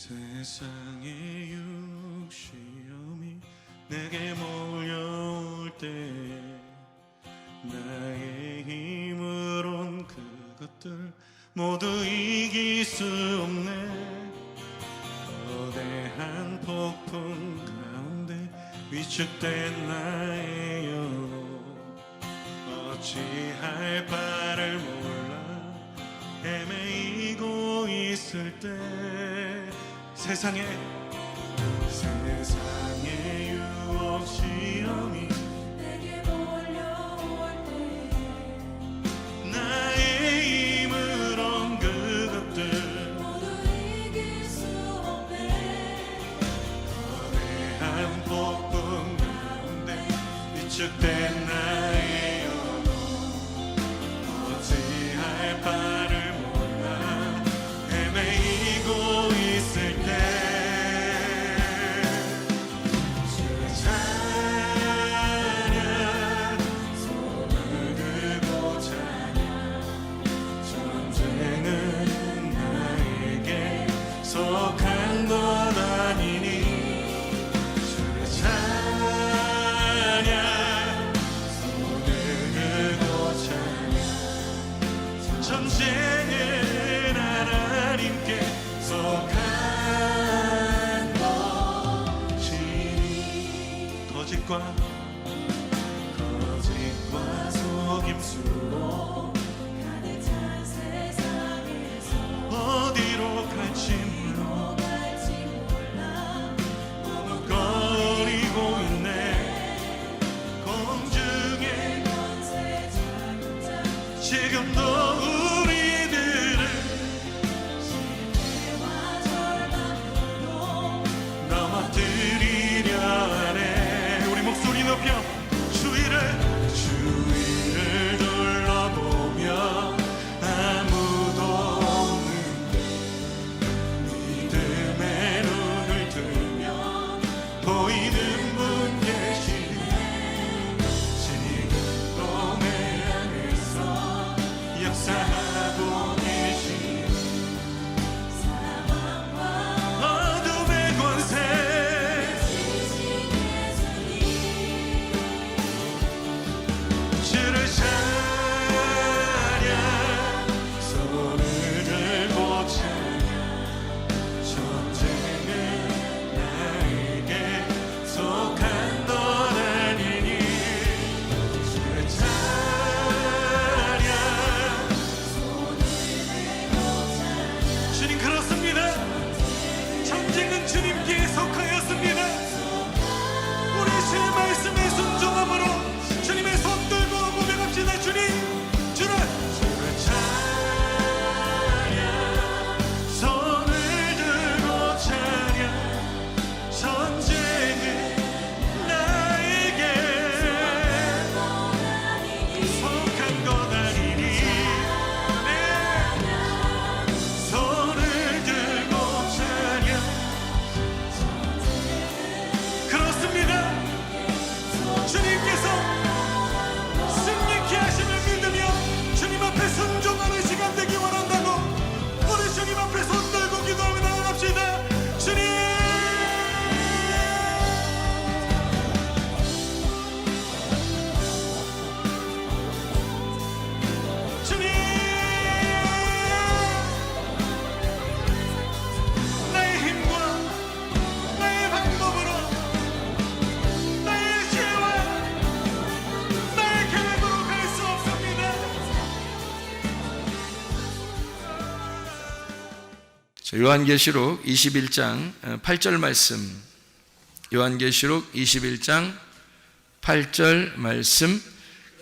세상의 육시험이 내게 몰려올 때 나의 힘으론 그것들 모두 이길 수 없네. 거대한 폭풍 가운데 위축된 나의 영혼 어찌할 바를 몰라 헤매이고 있을 때 세상의 유혹 시험이 내게 몰려올 때 나의 힘으론 그것들 모두 이길 수 없네. 거대한 폭풍 가운데 위축된 나의 영혼 어찌할 바를 몰라 헤매이고 있을 때 주의 찬양 손을 들고 찬양 전쟁은 나에게 속한 것 아니니 주의 찬양 손을 들고 찬양 전쟁은 하나님께 속한 것이니 거짓과 속임수로 가득 찬 세상에서 어디로 갈지 몰라 머뭇거리고 있네. 공중에 권세 자동차 지금도 우리들을 실패와 절망으로 넘어뜨리려 하네. 우리 목소리 높여 주위를 둘러보며 아무도 없는데 믿음의 눈을 들면 보이는 분 계시네. 지금도 내 안에서 역사하고 계시네. 사망과 어둠의 권세 지신 예수님 주를 찬양 손을 들고 찬양 전쟁은 나에게 속한 것 아니니 주의 찬양 주님 그렇습니다. 전쟁은 주님께 속하였습니다. 우리 주의 말씀에 순종함으로 주님의 손 들고 고백합시다. 주님 주를 찬양 손을 들고 찬양 전쟁은 나에게 속한 것 아니니 네. 손을 들고 찬양 그렇습니다. 주님께서 승리케 하심을 믿으며 주님 앞에 순종하는 시간 되기 원한다고 우리 주님 앞에 손 들고 기도하며 나아갑시다. 주님 주님 나의 힘과 나의 방법으로 나의 지혜와 나의 계획으로 갈 수 없습니다. 요한계시록 21장 8절 말씀. 요한계시록 21장 8절 말씀.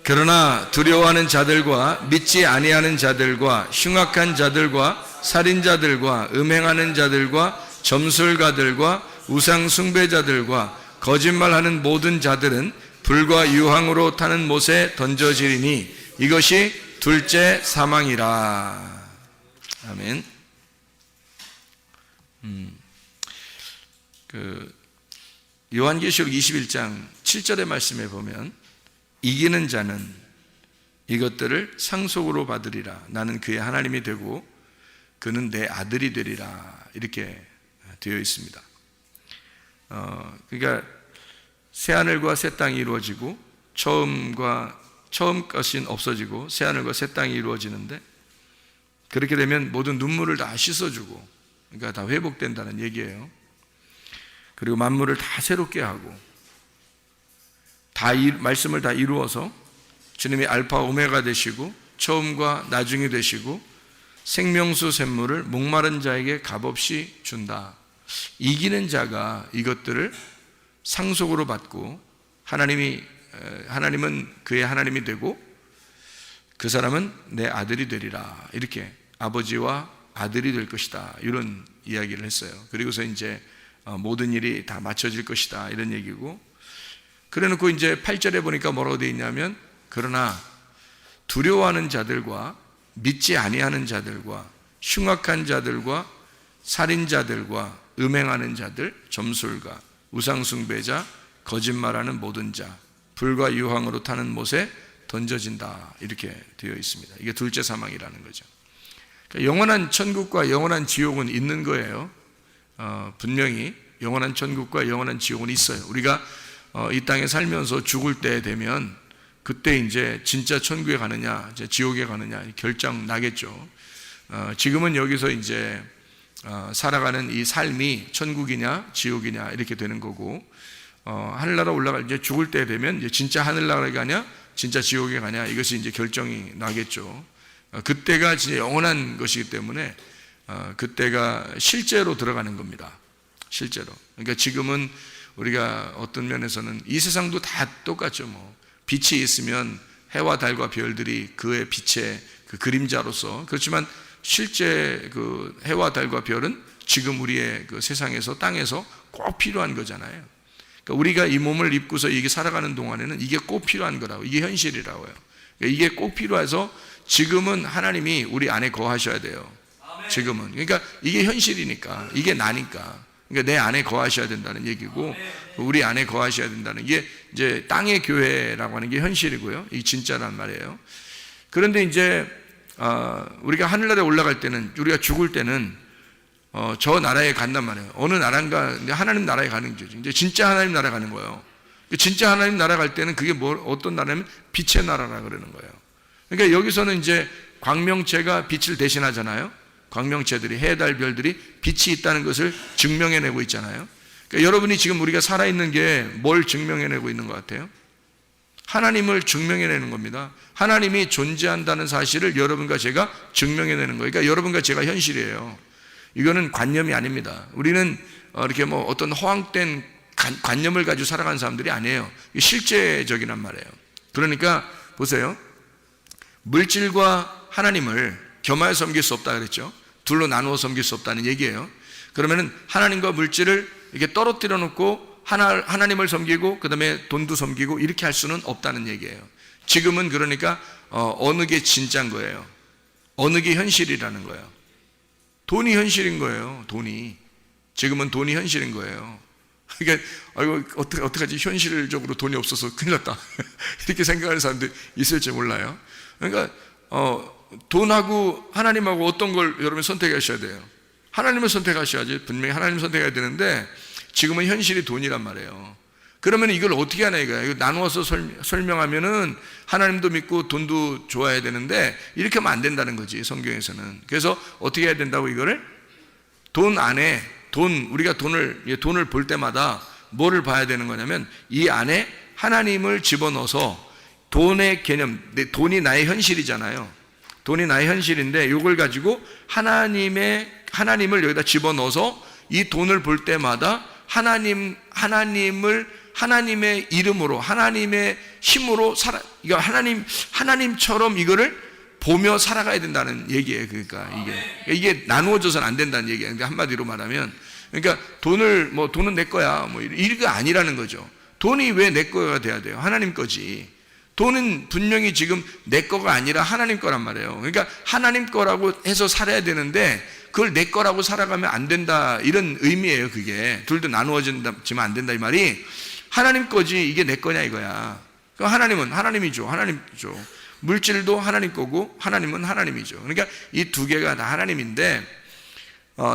그러나 두려워하는 자들과 믿지 아니하는 자들과 흉악한 자들과 살인자들과 음행하는 자들과 점술가들과 우상 숭배자들과 거짓말하는 모든 자들은 불과 유황으로 타는 못에 던져지리니 이것이 둘째 사망이라. 아멘. 요한계시록 21장 7절의 말씀에 보면 이기는 자는 이것들을 상속으로 받으리라. 나는 그의 하나님이 되고 그는 내 아들이 되리라. 이렇게 되어 있습니다. 그러니까 새 하늘과 새 땅이 이루어지고 처음 것이 없어지고 새 하늘과 새 땅이 이루어지는데, 그렇게 되면 모든 눈물을 다 씻어주고, 그러니까 다 회복된다는 얘기예요. 그리고 만물을 다 새롭게 하고 말씀을 다 이루어서 주님이 알파 오메가 되시고 처음과 나중이 되시고 생명수 샘물을 목마른 자에게 값없이 준다. 이기는 자가 이것들을 상속으로 받고 하나님은 그의 하나님이 되고 그 사람은 내 아들이 되리라. 이렇게 아버지와 아들이 될 것이다. 이런 이야기를 했어요. 그리고서 이제 모든 일이 다 맞춰질 것이다. 이런 얘기고, 그래 놓고 이제 8절에 보니까 뭐라고 되어 있냐면, 그러나 두려워하는 자들과 믿지 아니하는 자들과 흉악한 자들과 살인자들과 음행하는 자들, 점술가, 우상숭배자, 거짓말하는 모든 자, 불과 유황으로 타는 못에 던져진다. 이렇게 되어 있습니다. 이게 둘째 사망이라는 거죠. 그러니까 영원한 천국과 영원한 지옥은 있는 거예요. 분명히 영원한 천국과 영원한 지옥은 있어요. 우리가 이 땅에 살면서 죽을 때 되면 그때 이제 진짜 천국에 가느냐, 이제 지옥에 가느냐 결정 나겠죠. 지금은 여기서 이제 살아가는 이 삶이 천국이냐 지옥이냐 이렇게 되는 거고, 하늘나라 올라갈 이제 죽을 때 되면 이제 진짜 하늘나라에 가냐, 진짜 지옥에 가냐, 이것이 이제 결정이 나겠죠. 그때가 진짜 영원한 것이기 때문에 그때가 실제로 들어가는 겁니다. 실제로. 그러니까 지금은 우리가 어떤 면에서는 이 세상도 다 똑같죠. 뭐 빛이 있으면 해와 달과 별들이 그의 빛의 그 그림자로서, 그렇지만 실제 그 해와 달과 별은 지금 우리의 그 세상에서 땅에서 꼭 필요한 거잖아요. 그러니까 우리가 이 몸을 입고서 이게 살아가는 동안에는 이게 꼭 필요한 거라고, 이게 현실이라고요. 그러니까 이게 꼭 필요해서 지금은 하나님이 우리 안에 거하셔야 돼요. 지금은. 그러니까 이게 현실이니까, 이게 나니까. 그러니까 내 안에 거하셔야 된다는 얘기고, 우리 안에 거하셔야 된다는 게 이제 땅의 교회라고 하는 게 현실이고요. 이 진짜란 말이에요. 그런데 이제 우리가 하늘나라에 올라갈 때는, 우리가 죽을 때는 저 나라에 간단 말이에요. 어느 나라인가, 하나님 나라에 가는 거죠. 이제 진짜 하나님 나라 가는 거예요. 진짜 하나님 나라 갈 때는 그게 어떤 나라냐면 빛의 나라라 그러는 거예요. 그러니까 여기서는 이제 광명체가 빛을 대신하잖아요. 광명체들이, 해, 달, 별들이 빛이 있다는 것을 증명해내고 있잖아요. 그러니까 여러분이 지금 우리가 살아있는 게 뭘 증명해내고 있는 것 같아요? 하나님을 증명해내는 겁니다. 하나님이 존재한다는 사실을 여러분과 제가 증명해내는 거예요. 그러니까 여러분과 제가 현실이에요. 이거는 관념이 아닙니다. 우리는 이렇게 뭐 어떤 허황된 관념을 가지고 살아가는 사람들이 아니에요. 실제적이란 말이에요. 그러니까 보세요. 물질과 하나님을 겸하여 섬길 수 없다 그랬죠. 둘로 나누어 섬길 수 없다는 얘기예요. 그러면은 하나님과 물질을 이렇게 떨어뜨려 놓고 하나님을 섬기고 그 다음에 돈도 섬기고 이렇게 할 수는 없다는 얘기예요. 지금은 그러니까 어느 게 진짜인 거예요. 어느 게 현실이라는 거예요. 돈이 현실인 거예요. 돈이. 지금은 돈이 현실인 거예요. 그러니까 아이고 어떡하지, 현실적으로 돈이 없어서 큰일 났다 이렇게 생각하는 사람들 있을지 몰라요. 그러니까 돈하고 하나님하고 어떤 걸 여러분 선택하셔야 돼요. 하나님을 선택하셔야지. 분명히 하나님을 선택해야 되는데 지금은 현실이 돈이란 말이에요. 그러면 이걸 어떻게 하냐 이거야. 이거 나누어서 설명하면은 하나님도 믿고 돈도 좋아해야 되는데 이렇게 하면 안 된다는 거지, 성경에서는. 그래서 어떻게 해야 된다고, 이거를 돈 안에 우리가 돈을 볼 때마다 뭐를 봐야 되는 거냐면 이 안에 하나님을 집어넣어서, 돈의 개념, 돈이 나의 현실이잖아요. 돈이 나의 현실인데 이걸 가지고 하나님을 여기다 집어넣어서 이 돈을 볼 때마다 하나님의 이름으로, 하나님의 힘으로 이거 하나님처럼 이거를 보며 살아가야 된다는 얘기예요. 그러니까 이게 나누어져서는 안 된다는 얘기예요. 그러니까 한마디로 말하면, 그러니까 돈은 내 거야, 이게 아니라는 거죠. 돈이 왜 내 거가 돼야 돼요? 하나님 거지. 돈은 분명히 지금 내 거가 아니라 하나님 거란 말이에요. 그러니까 하나님 거라고 해서 살아야 되는데 그걸 내 거라고 살아가면 안 된다, 이런 의미예요. 그게 둘도 나누어지면 안 된다 이 말이. 하나님 거지 이게 내 거냐 이거야. 하나님은 하나님이죠. 물질도 하나님 거고 하나님은 하나님이죠. 그러니까 이 두 개가 다 하나님인데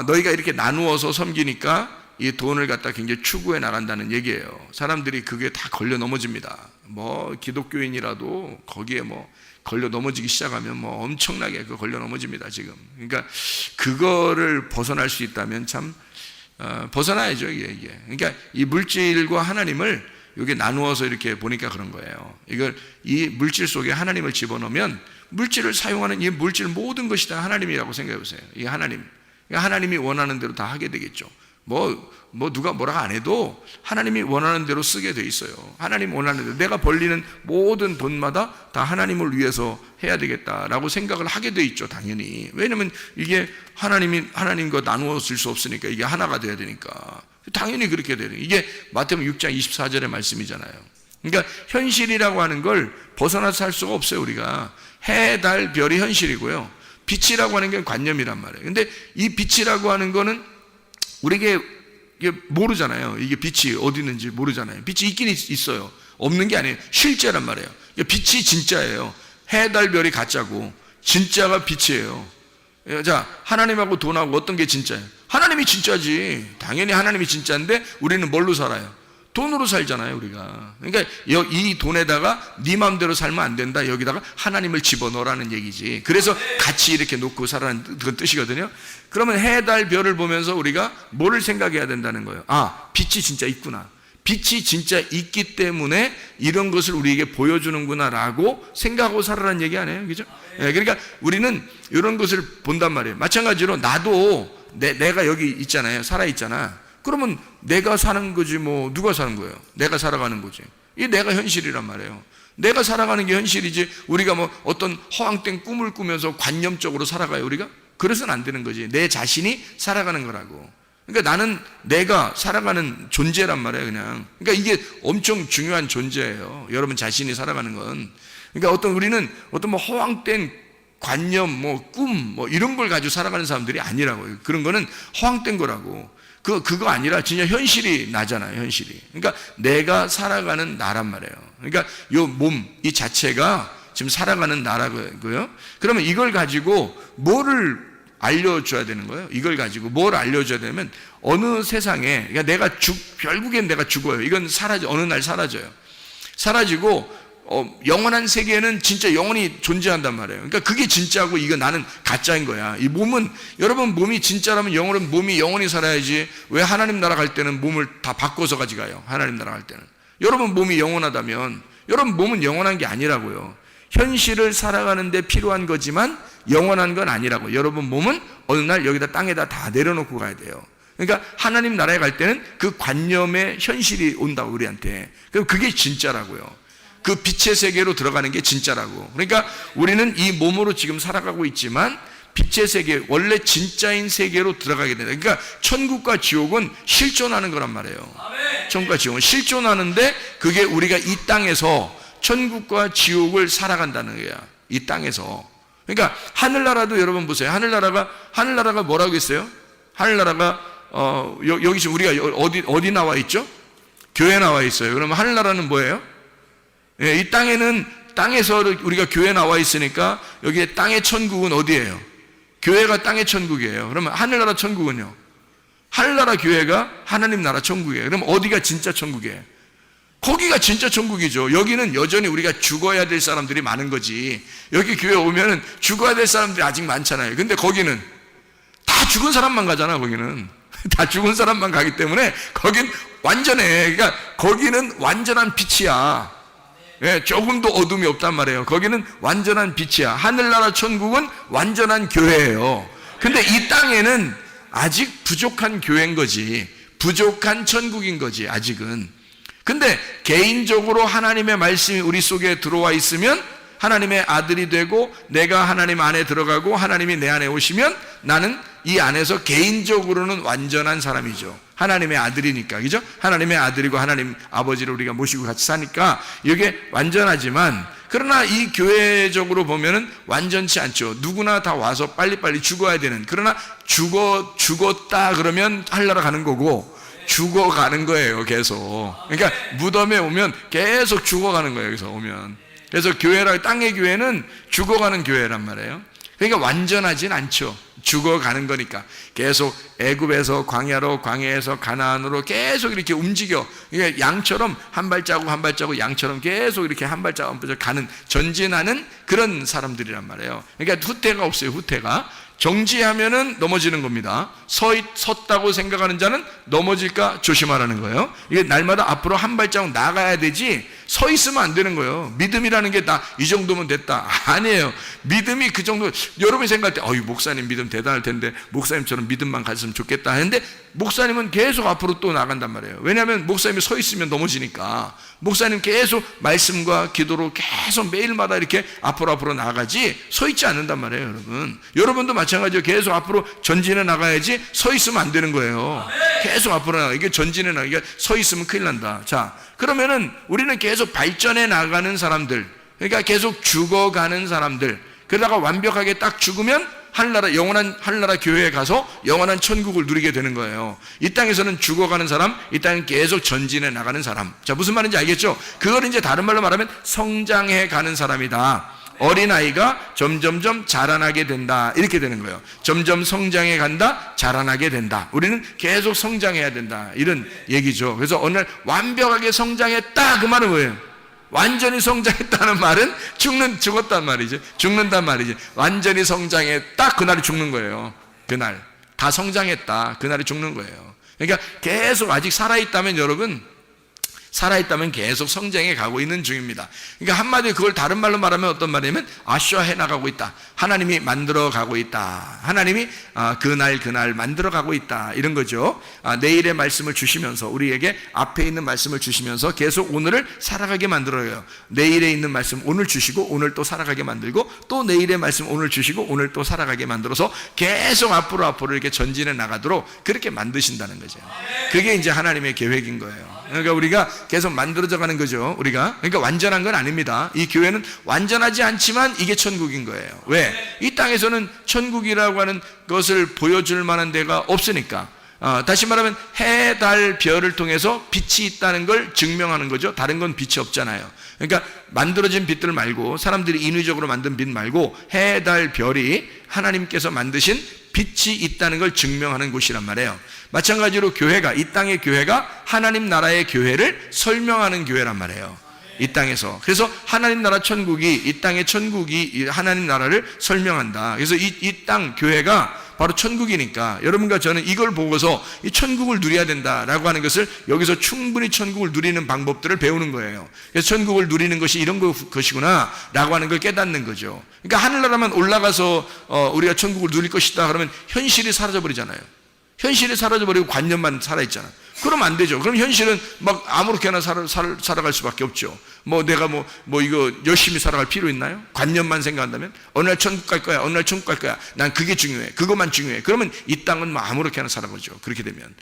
너희가 이렇게 나누어서 섬기니까 이 돈을 갖다 굉장히 추구해 나간다는 얘기예요. 사람들이 그게 다 걸려 넘어집니다. 뭐 기독교인이라도 거기에 뭐 걸려 넘어지기 시작하면 뭐 엄청나게 그 걸려 넘어집니다 지금. 그러니까 그거를 벗어날 수 있다면 참 벗어나야죠 이게. 그러니까 이 물질과 하나님을 여기 나누어서 이렇게 보니까 그런 거예요. 이걸 이 물질 속에 하나님을 집어넣으면 물질을 사용하는 이 물질 모든 것이 다 하나님이라고 생각해 보세요. 이 하나님, 그러니까 하나님이 원하는 대로 다 하게 되겠죠. 뭐 누가 뭐라고 안 해도 하나님이 원하는 대로 쓰게 돼 있어요. 하나님 원하는 대로 내가 벌리는 모든 돈마다 다 하나님을 위해서 해야 되겠다라고 생각을 하게 돼 있죠, 당연히. 왜냐면 이게 하나님과 나누어 쓸 수 없으니까 이게 하나가 돼야 되니까 당연히 그렇게 돼요. 이게 마태복음 6장 24절의 말씀이잖아요. 그러니까 현실이라고 하는 걸 벗어나서 살 수가 없어요. 우리가 해, 달, 별이 현실이고요. 빛이라고 하는 게 관념이란 말이에요. 근데 이 빛이라고 하는 거는 우리에게 이게 모르잖아요. 이게 빛이 어디 있는지 모르잖아요. 빛이 있긴 있어요. 없는 게 아니에요. 실제란 말이에요. 빛이 진짜예요. 해, 달, 별이 가짜고 진짜가 빛이에요. 자, 하나님하고 돈하고 어떤 게 진짜예요? 하나님이 진짜지. 당연히 하나님이 진짜인데 우리는 뭘로 살아요? 돈으로 살잖아요, 우리가. 그러니까 이 돈에다가 네 마음대로 살면 안 된다. 여기다가 하나님을 집어넣으라는 얘기지. 그래서 같이 이렇게 놓고 살아라는 그런 뜻이거든요. 그러면 해, 달, 별을 보면서 우리가 뭐를 생각해야 된다는 거예요? 아, 빛이 진짜 있구나. 빛이 진짜 있기 때문에 이런 것을 우리에게 보여주는구나라고 생각하고 살아라는 얘기 아니에요, 그죠? 네, 그러니까 우리는 이런 것을 본단 말이에요. 마찬가지로 나도 내가 여기 있잖아요, 살아 있잖아. 그러면 내가 사는 거지 뭐 누가 사는 거예요? 내가 살아가는 거지. 이 내가 현실이란 말이에요. 내가 살아가는 게 현실이지 우리가 뭐 어떤 허황된 꿈을 꾸면서 관념적으로 살아가요 우리가? 그래서는 안 되는 거지. 내 자신이 살아가는 거라고. 그러니까 나는 내가 살아가는 존재란 말이에요 그냥. 그러니까 이게 엄청 중요한 존재예요. 여러분 자신이 살아가는 건. 그러니까 우리는 어떤 뭐 허황된 관념, 뭐 꿈, 뭐 이런 걸 가지고 살아가는 사람들이 아니라고요. 그런 거는 허황된 거라고. 그거 아니라 진짜 현실이 나잖아요, 현실이. 그러니까 내가 살아가는 나란 말이에요. 그러니까 요 몸, 이 자체가 지금 살아가는 나라고요. 그러면 이걸 가지고 뭐를 알려줘야 되는 거예요? 이걸 가지고 뭘 알려줘야 되냐면 어느 세상에, 그러니까 결국엔 내가 죽어요. 이건 어느 날 사라져요. 사라지고 영원한 세계에는 진짜 영원히 존재한단 말이에요. 그러니까 그게 진짜고 이거 나는 가짜인 거야. 이 몸은, 여러분 몸이 진짜라면 몸이 영원히 살아야지. 왜 하나님 나라 갈 때는 몸을 다 바꿔서 가져가요? 하나님 나라 갈 때는. 여러분 몸이 영원하다면 여러분 몸은 영원한 게 아니라고요. 현실을 살아가는 데 필요한 거지만 영원한 건 아니라고. 여러분 몸은 어느 날 여기다 땅에다 다 내려놓고 가야 돼요. 그러니까 하나님 나라에 갈 때는 그 관념의 현실이 온다고 우리한테. 그럼 그게 진짜라고요. 그 빛의 세계로 들어가는 게 진짜라고. 그러니까 우리는 이 몸으로 지금 살아가고 있지만 빛의 세계, 원래 진짜인 세계로 들어가게 된다. 그러니까 천국과 지옥은 실존하는 거란 말이에요. 천국과 지옥은 실존하는데 그게 우리가 이 땅에서 천국과 지옥을 살아간다는 거야. 이 땅에서. 그러니까 하늘나라도 여러분 보세요. 하늘나라가 뭐라고 했어요? 하늘나라가 여기 지금 우리가 어디 나와 있죠? 교회 나와 있어요. 그러면 하늘나라는 뭐예요? 예, 이 땅에서 우리가 교회 나와 있으니까 여기에 땅의 천국은 어디예요? 교회가 땅의 천국이에요. 그러면 하늘나라 천국은요? 하늘나라 교회가 하나님 나라 천국이에요. 그럼 어디가 진짜 천국이에요? 거기가 진짜 천국이죠. 여기는 여전히 우리가 죽어야 될 사람들이 많은 거지. 여기 교회 오면은 죽어야 될 사람들이 아직 많잖아요. 근데 거기는 다 죽은 사람만 가잖아, 거기는. 다 죽은 사람만 가기 때문에 거긴 완전해. 그러니까 거기는 완전한 빛이야. 예, 조금도 어둠이 없단 말이에요. 거기는 완전한 빛이야. 하늘나라 천국은 완전한 교회예요. 근데 이 땅에는 아직 부족한 교회인 거지. 부족한 천국인 거지, 아직은. 근데 개인적으로 하나님의 말씀이 우리 속에 들어와 있으면 하나님의 아들이 되고 내가 하나님 안에 들어가고 하나님이 내 안에 오시면 나는 이 안에서 개인적으로는 완전한 사람이죠. 하나님의 아들이니까, 그죠? 하나님의 아들이고 하나님 아버지를 우리가 모시고 같이 사니까 이게 완전하지만, 그러나 이 교회적으로 보면은 완전치 않죠. 누구나 다 와서 빨리빨리 죽어야 되는. 그러나 죽었다 그러면 하늘나라 가는 거고 죽어가는 거예요, 계속. 그러니까 무덤에 오면 계속 죽어가는 거예요, 여기서 오면. 그래서 땅의 교회는 죽어가는 교회란 말이에요. 그러니까 완전하진 않죠. 죽어가는 거니까 계속 애굽에서 광야로, 광야에서 가나안으로 계속 이렇게 움직여. 이게 양처럼 한 발자국 한 발자국 양처럼 계속 이렇게 한 발자국 한 발자국 가는, 전진하는 그런 사람들이란 말이에요. 그러니까 후퇴가 없어요. 후퇴가. 정지하면은 넘어지는 겁니다. 섰다고 생각하는 자는 넘어질까 조심하라는 거예요. 이게 날마다 앞으로 한 발자국 나가야 되지 서 있으면 안 되는 거예요. 믿음이라는 게 나 이 정도면 됐다. 아니에요. 믿음이 그 정도. 여러분이 생각할 때 어이 목사님 믿음 대단할 텐데 목사님처럼 믿음만 가졌으면 좋겠다 했는데 목사님은 계속 앞으로 또 나간단 말이에요. 왜냐하면 목사님이 서 있으면 넘어지니까. 목사님 계속 말씀과 기도로 계속 매일마다 이렇게 앞으로 나가지 서 있지 않는단 말이에요. 여러분, 여러분도 마찬가지로 계속 앞으로 전진해 나가야지 서 있으면 안 되는 거예요. 계속 앞으로 나가. 이게 전진해 나가. 이게 서 있으면 큰일 난다. 자, 그러면은 우리는 계속 발전해 나가는 사람들, 그러니까 계속 죽어가는 사람들, 그러다가 완벽하게 딱 죽으면 하늘나라, 영원한 하늘나라 교회에 가서 영원한 천국을 누리게 되는 거예요. 이 땅에서는 죽어가는 사람, 이 땅은 계속 전진해 나가는 사람. 자, 무슨 말인지 알겠죠? 그걸 이제 다른 말로 말하면 성장해 가는 사람이다. 어린아이가 점점점 자라나게 된다. 이렇게 되는 거예요. 점점 성장해 간다, 자라나게 된다. 우리는 계속 성장해야 된다. 이런 얘기죠. 그래서 어느 날 완벽하게 성장했다. 그 말은 뭐예요? 완전히 성장했다는 말은 죽었단 말이지. 죽는단 말이지. 완전히 성장했다. 그날이 죽는 거예요. 그날. 다 성장했다. 그날이 죽는 거예요. 그러니까 계속 아직 살아있다면 여러분, 살아있다면 계속 성장해 가고 있는 중입니다. 그러니까 한마디로 그걸 다른 말로 말하면 어떤 말이냐면 아쉬워해 나가고 있다. 하나님이 만들어 가고 있다. 하나님이 그날 만들어 가고 있다. 이런 거죠. 내일의 말씀을 주시면서 우리에게 앞에 있는 말씀을 주시면서 계속 오늘을 살아가게 만들어요. 내일에 있는 말씀 오늘 주시고 오늘 또 살아가게 만들고 또 내일의 말씀 오늘 주시고 오늘 또 살아가게 만들어서 계속 앞으로 이렇게 전진해 나가도록 그렇게 만드신다는 거죠. 그게 이제 하나님의 계획인 거예요. 그러니까 우리가 계속 만들어져 가는 거죠. 그러니까 완전한 건 아닙니다. 이 교회는 완전하지 않지만 이게 천국인 거예요. 왜? 이 땅에서는 천국이라고 하는 것을 보여줄 만한 데가 없으니까. 다시 말하면 해, 달, 별을 통해서 빛이 있다는 걸 증명하는 거죠. 다른 건 빛이 없잖아요. 그러니까 만들어진 빛들 말고, 사람들이 인위적으로 만든 빛 말고 해, 달, 별이 하나님께서 만드신 빛이 있다는 걸 증명하는 곳이란 말이에요. 마찬가지로 교회가, 이 땅의 교회가 하나님 나라의 교회를 설명하는 교회란 말이에요. 이 땅에서. 그래서 하나님 나라 천국이, 이 땅의 천국이 하나님 나라를 설명한다. 그래서 이 땅 교회가 바로 천국이니까 여러분과 저는 이걸 보고서 이 천국을 누려야 된다라고 하는 것을 여기서 충분히 천국을 누리는 방법들을 배우는 거예요. 그래서 천국을 누리는 것이 이런 것이구나 라고 하는 걸 깨닫는 거죠. 그러니까 하늘나라만 올라가서 우리가 천국을 누릴 것이다 그러면 현실이 사라져버리잖아요. 현실이 사라져버리고 관념만 살아있잖아. 그러면 안 되죠. 그럼 현실은 막 아무렇게나 살아갈 수밖에 없죠. 내가 이거 열심히 살아갈 필요 있나요? 관념만 생각한다면 어느 날 천국 갈 거야, 어느 날 천국 갈 거야. 난 그게 중요해. 그것만 중요해. 그러면 이 땅은 아무렇게나 살아보죠. 그렇게 되면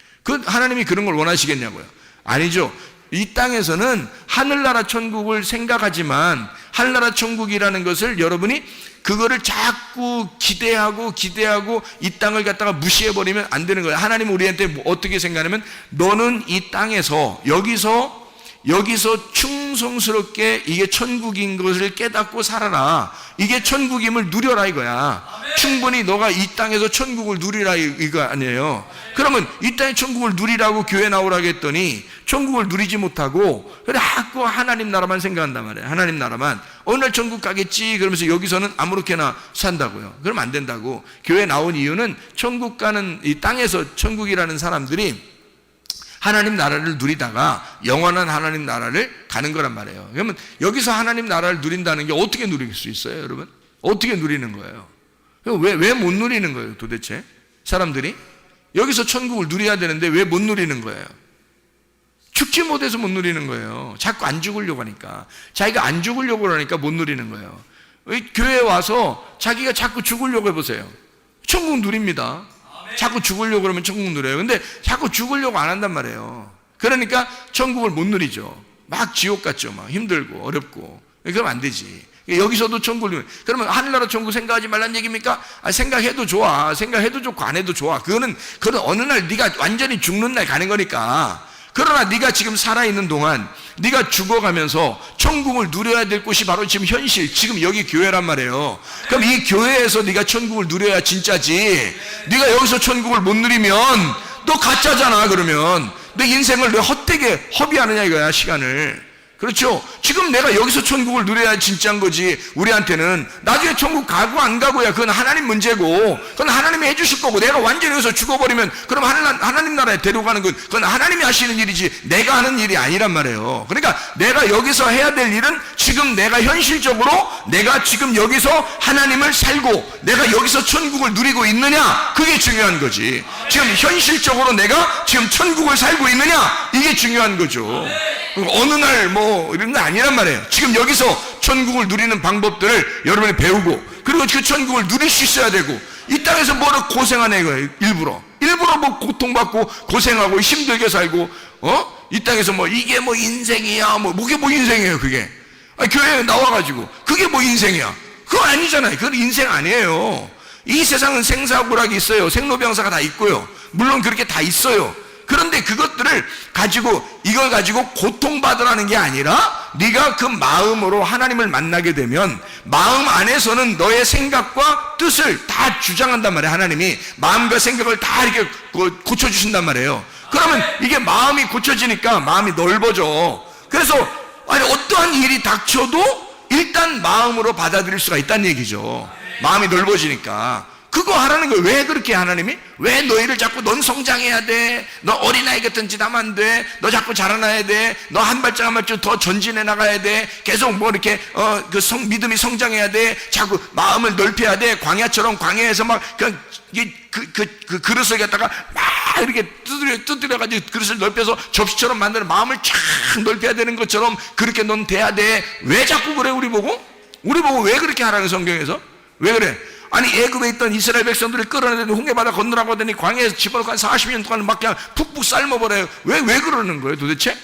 하나님이 그런 걸 원하시겠냐고요? 아니죠. 이 땅에서는 하늘나라 천국을 생각하지만 하늘나라 천국이라는 것을 여러분이 그거를 자꾸 기대하고 이 땅을 갖다가 무시해버리면 안 되는 거예요. 하나님은 우리한테 어떻게 생각하냐면 너는 이 땅에서 여기서 충성스럽게 이게 천국인 것을 깨닫고 살아라. 이게 천국임을 누려라 이거야. 충분히 너가 이 땅에서 천국을 누리라 이거 아니에요. 그러면 이 땅의 천국을 누리라고 교회 나오라고 했더니 천국을 누리지 못하고 자꾸 하나님 나라만 생각한단 말이에요. 하나님 나라만. 어느 날 천국 가겠지 그러면서 여기서는 아무렇게나 산다고요. 그러면 안 된다고. 교회 나온 이유는 천국 가는 이 땅에서 천국이라는 사람들이 하나님 나라를 누리다가 영원한 하나님 나라를 가는 거란 말이에요. 그러면 여기서 하나님 나라를 누린다는 게 어떻게 누릴 수 있어요, 여러분? 어떻게 누리는 거예요? 왜 못 누리는 거예요, 도대체? 사람들이? 여기서 천국을 누려야 되는데 왜 못 누리는 거예요? 죽지 못해서 못 누리는 거예요. 자꾸 안 죽으려고 하니까. 자기가 안 죽으려고 하니까 못 누리는 거예요. 교회에 와서 자기가 자꾸 죽으려고 해보세요. 천국 누립니다. 자꾸 죽으려고 그러면 천국 누려요. 근데 자꾸 죽으려고 안 한단 말이에요. 그러니까 천국을 못 누리죠. 막 지옥 같죠. 막 힘들고 어렵고. 그러면 안 되지. 여기서도 천국을 누려. 그러면 하늘나라 천국 생각하지 말란 얘기입니까? 생각해도 좋아. 생각해도 좋고 안 해도 좋아. 그거는 어느 날 네가 완전히 죽는 날 가는 거니까. 그러나 네가 지금 살아있는 동안 네가 죽어가면서 천국을 누려야 될 곳이 바로 지금 현실, 지금 여기 교회란 말이에요. 그럼 이 교회에서 네가 천국을 누려야 진짜지. 네가 여기서 천국을 못 누리면 너 가짜잖아. 그러면 내 인생을 왜 헛되게 허비하느냐 이거야, 시간을. 그렇죠? 지금 내가 여기서 천국을 누려야 진짜인 거지. 우리한테는 나중에 천국 가고 안 가고야 그건 하나님 문제고, 그건 하나님이 해주실 거고, 내가 완전히 여기서 죽어버리면 그럼 하나님 나라에 데려가는 건 그건 하나님이 하시는 일이지 내가 하는 일이 아니란 말이에요. 그러니까 내가 여기서 해야 될 일은 지금 내가 현실적으로 내가 지금 여기서 하나님을 살고 내가 여기서 천국을 누리고 있느냐, 그게 중요한 거지. 지금 현실적으로 내가 지금 천국을 살고 있느냐, 이게 중요한 거죠. 어느 날 뭐 이런 거 아니란 말이에요. 지금 여기서 천국을 누리는 방법들을 여러분이 배우고, 그리고 그 천국을 누릴 수 있어야 되고, 이 땅에서 뭐를 고생하네 이거예요. 일부러 뭐 고통받고 고생하고 힘들게 살고, 이 땅에서 뭐 이게 뭐 인생이야, 뭐게 뭐 인생이에요 그게. 아니, 교회에 나와가지고 그게 뭐 인생이야, 그거 아니잖아요. 그건 인생 아니에요. 이 세상은 생사고락이 있어요. 생로병사가 다 있고요. 물론 그렇게 다 있어요. 그런데 그것들을 가지고, 이걸 가지고 고통받으라는 게 아니라 네가 그 마음으로 하나님을 만나게 되면 마음 안에서는 너의 생각과 뜻을 다 주장한단 말이에요. 하나님이 마음과 생각을 다 이렇게 고쳐주신단 말이에요. 그러면 이게 마음이 고쳐지니까 마음이 넓어져. 그래서 아니, 어떠한 일이 닥쳐도 일단 마음으로 받아들일 수가 있다는 얘기죠. 마음이 넓어지니까. 그거 하라는 거예요. 왜 그렇게 하나님이? 왜 너희를 자꾸 넌 성장해야 돼, 너 어린아이 같은 짓 하면 안 돼, 너 자꾸 자라나야 돼, 너 한 발짝 한 발짝 더 전진해 나가야 돼, 계속 뭐 이렇게 믿음이 성장해야 돼, 자꾸 마음을 넓혀야 돼. 광야처럼 광야에서 막 그 그릇을 갖다가 막 이렇게 두드려가지고 그릇을 넓혀서 접시처럼 만드는, 마음을 쫙 넓혀야 되는 것처럼 그렇게 넌 돼야 돼. 왜 자꾸 그래? 우리 보고 왜 그렇게 하라는, 성경에서 왜 그래? 아니, 애굽에 있던 이스라엘 백성들을 끌어내더니 홍해바다 건너라고 하더니 광야에서 집어넣고 한 40년 동안 막 그냥 푹푹 삶아버려요. 왜 그러는 거예요 도대체?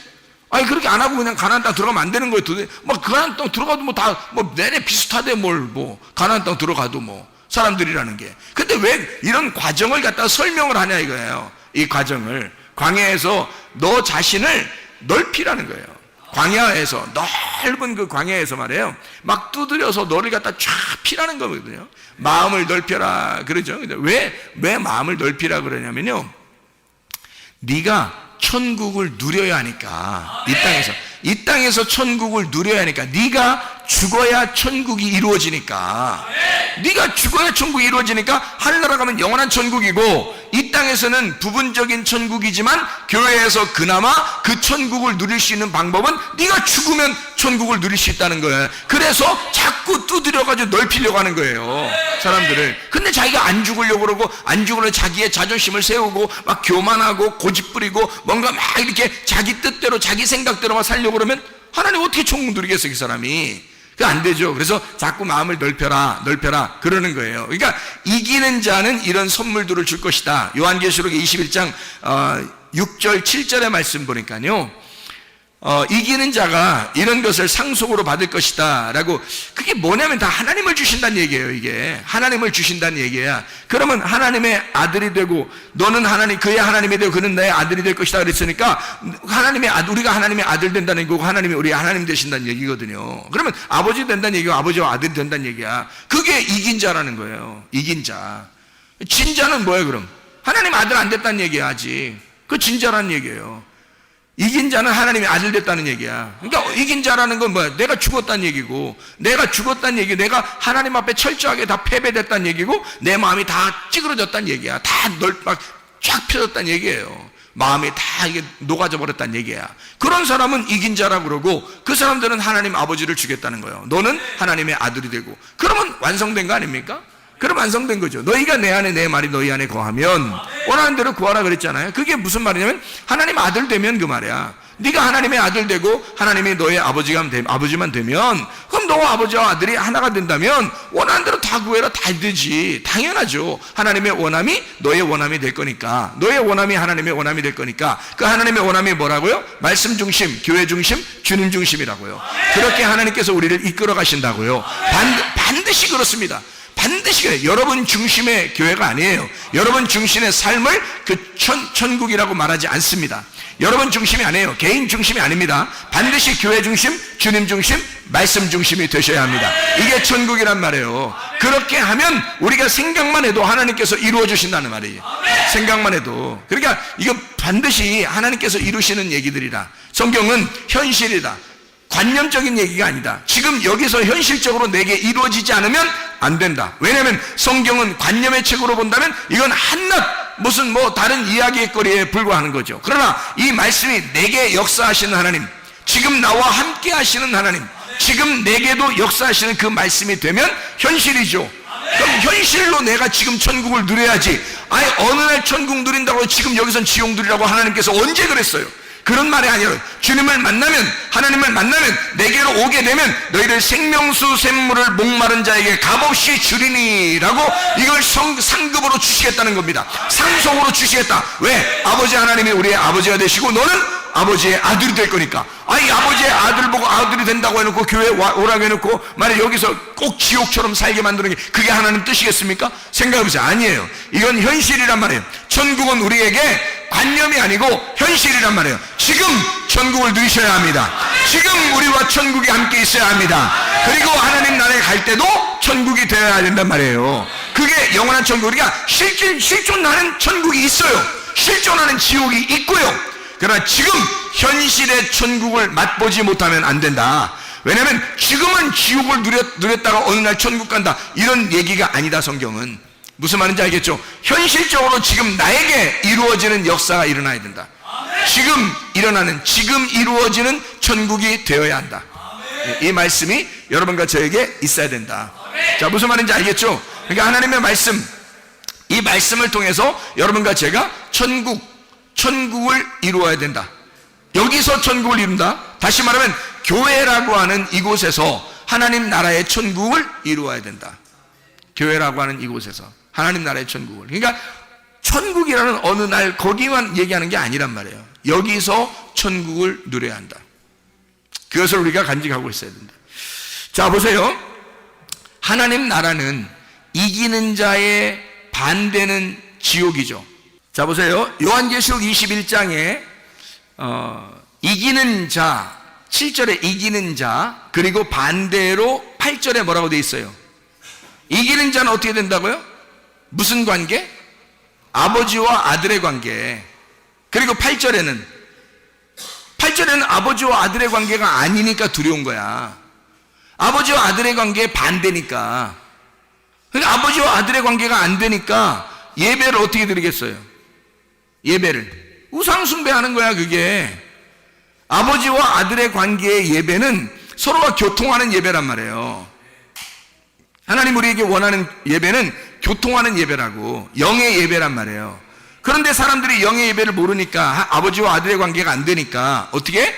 아니, 그렇게 안 하고 그냥 가나안 땅 들어가면 안 되는 거예요 도대체. 막 가나안 땅 들어가도 뭐 다 뭐 내내 비슷하대. 가나안 땅 들어가도 사람들이라는 게. 근데 왜 이런 과정을 갖다가 설명을 하냐 이거예요. 이 과정을 광야에서 너 자신을 넓히라는 거예요. 광야에서, 넓은 그 광야에서 말이에요, 막 두드려서 너를 갖다 쫙 피라는 거거든요. 마음을 넓혀라 그러죠. 왜 마음을 넓히라 그러냐면요, 네가 천국을 누려야 하니까. 이 땅에서 천국을 누려야 하니까. 네가 죽어야 천국이 이루어지니까. 네가 죽어야 천국이 이루어지니까. 하늘나라 가면 영원한 천국이고, 이 땅에서는 부분적인 천국이지만 교회에서 그나마 그 천국을 누릴 수 있는 방법은 네가 죽으면 천국을 누릴 수 있다는 거예요. 그래서 자꾸 두드려가지고 넓히려고 하는 거예요, 사람들을. 근데 자기가 안 죽으려고 그러고, 안 죽으려고 자기의 자존심을 세우고 막 교만하고 고집부리고 뭔가 막 이렇게 자기 뜻대로 자기 생각대로만 살려고 그러면 하나님 어떻게 천국 누리겠어요, 그 사람이. 그거 안 되죠. 그래서 자꾸 마음을 넓혀라 그러는 거예요. 그러니까 이기는 자는 이런 선물들을 줄 것이다. 요한계시록 21장 6절 7절의 말씀 보니까요, 이기는 자가 이런 것을 상속으로 받을 것이다 라고. 그게 뭐냐면 다 하나님을 주신다는 얘기예요. 이게 하나님을 주신다는 얘기야. 그러면 하나님의 아들이 되고, 너는 그의 하나님이 되고 그는 나의 아들이 될 것이다 그랬으니까 우리가 하나님의 아들 된다는 거고, 하나님이 우리 하나님 되신다는 얘기거든요. 그러면 아버지 된다는 얘기고 아버지와 아들이 된다는 얘기야. 그게 이긴 자라는 거예요. 이긴 자. 진자는 뭐예요 그럼? 하나님 아들 안 됐다는 얘기야 아직. 그 진자라는 얘기예요. 이긴 자는 하나님의 아들 됐다는 얘기야. 그러니까 이긴 자라는 건 뭐야? 내가 죽었다는 얘기고, 내가 하나님 앞에 철저하게 다 패배됐다는 얘기고, 내 마음이 다 찌그러졌다는 얘기야. 다 막 쫙 펴졌다는 얘기예요. 마음이 다 이게 녹아져 버렸다는 얘기야. 그런 사람은 이긴 자라고 그러고, 그 사람들은 하나님 아버지를 주겠다는 거예요. 너는 하나님의 아들이 되고. 그러면 완성된 거 아닙니까? 그럼 완성된 거죠. 너희가 내 안에, 내 말이 너희 안에 거하면 원하는 대로 구하라 그랬잖아요. 그게 무슨 말이냐면 하나님 아들 되면 그 말이야. 네가 하나님의 아들 되고 하나님이 너의 아버지만 되면, 그럼 너와 아버지와 아들이 하나가 된다면 원하는 대로 다 구해라, 다 되지. 당연하죠. 하나님의 원함이 너의 원함이 될 거니까. 너의 원함이 하나님의 원함이 될 거니까. 그 하나님의 원함이 뭐라고요? 말씀 중심, 교회 중심, 주님 중심이라고요. 그렇게 하나님께서 우리를 이끌어 가신다고요. 반드시 그렇습니다. 반드시 그래요. 여러분 중심의 교회가 아니에요. 여러분 중심의 삶을 그 천국이라고 말하지 않습니다. 여러분 중심이 아니에요. 개인 중심이 아닙니다. 반드시 교회 중심, 주님 중심, 말씀 중심이 되셔야 합니다. 이게 천국이란 말이에요. 그렇게 하면 우리가 생각만 해도 하나님께서 이루어 주신다는 말이에요. 생각만 해도. 그러니까 이거 반드시 하나님께서 이루시는 얘기들이라. 성경은 현실이다. 관념적인 얘기가 아니다. 지금 여기서 현실적으로 내게 이루어지지 않으면 안 된다. 왜냐하면 성경은 관념의 책으로 본다면 이건 한낱 무슨 다른 이야기의 거리에 불과하는 거죠. 그러나 이 말씀이 내게 역사하시는 하나님, 지금 나와 함께 하시는 하나님, 지금 내게도 역사하시는 그 말씀이 되면 현실이죠. 그럼 현실로 내가 지금 천국을 누려야지. 아니 어느 날 천국 누린다고 지금 여기선 지옥 누리라고 하나님께서 언제 그랬어요? 그런 말이 아니라 주님을 만나면, 하나님을 만나면, 내게로 오게 되면 너희들 생명수 샘물을 목마른 자에게 값없이 주리니라고 이걸 상급으로 주시겠다는 겁니다. 상속으로 주시겠다. 왜? 아버지 하나님이 우리의 아버지가 되시고 너는 아버지의 아들이 될 거니까. 아니 아버지의 아들 보고 아들이 된다고 해놓고 교회 오라고 해놓고 만약 여기서 꼭 지옥처럼 살게 만드는 게 그게 하나님 뜻이겠습니까? 생각해보세요. 아니에요. 이건 현실이란 말이에요. 천국은 우리에게 관념이 아니고 현실이란 말이에요. 지금 천국을 누리셔야 합니다. 지금 우리와 천국이 함께 있어야 합니다. 그리고 하나님 나라에 갈 때도 천국이 되어야 된단 말이에요. 그게 영원한 천국. 우리가 실존하는 천국이 있어요. 실존하는 지옥이 있고요. 그러나 지금 현실의 천국을 맛보지 못하면 안 된다. 왜냐하면 지금은 지옥을 누렸다가 어느 날 천국 간다, 이런 얘기가 아니다. 성경은 무슨 말인지 알겠죠? 현실적으로 지금 나에게 이루어지는 역사가 일어나야 된다. 지금 이루어지는 천국이 되어야 한다. 이 말씀이 여러분과 저에게 있어야 된다. 자, 무슨 말인지 알겠죠? 그러니까 하나님의 말씀, 이 말씀을 통해서 여러분과 제가 천국을 이루어야 된다. 여기서 천국을 이룬다. 다시 말하면 교회라고 하는 이곳에서 하나님 나라의 천국을 이루어야 된다. 교회라고 하는 이곳에서 하나님 나라의 천국을. 그러니까 천국이라는 어느 날 거기만 얘기하는 게 아니란 말이에요. 여기서 천국을 누려야 한다. 그것을 우리가 간직하고 있어야 된다. 자, 보세요. 하나님 나라는 이기는 자의 반대는 지옥이죠. 자, 보세요. 요한계시록 21장에 이기는 자, 7절에 이기는 자, 그리고 반대로 8절에 뭐라고 돼 있어요? 이기는 자는 어떻게 된다고요? 무슨 관계? 아버지와 아들의 관계. 그리고 8절에는 아버지와 아들의 관계가 아니니까 두려운 거야. 아버지와 아들의 관계의 반대니까. 그러니까 아버지와 아들의 관계가 안 되니까 예배를 어떻게 드리겠어요? 예배를 우상숭배하는 거야. 그게 아버지와 아들의 관계의 예배는 서로가 교통하는 예배란 말이에요. 하나님 우리에게 원하는 예배는 교통하는 예배라고, 영의 예배란 말이에요. 그런데 사람들이 영의 예배를 모르니까, 아버지와 아들의 관계가 안 되니까 어떻게?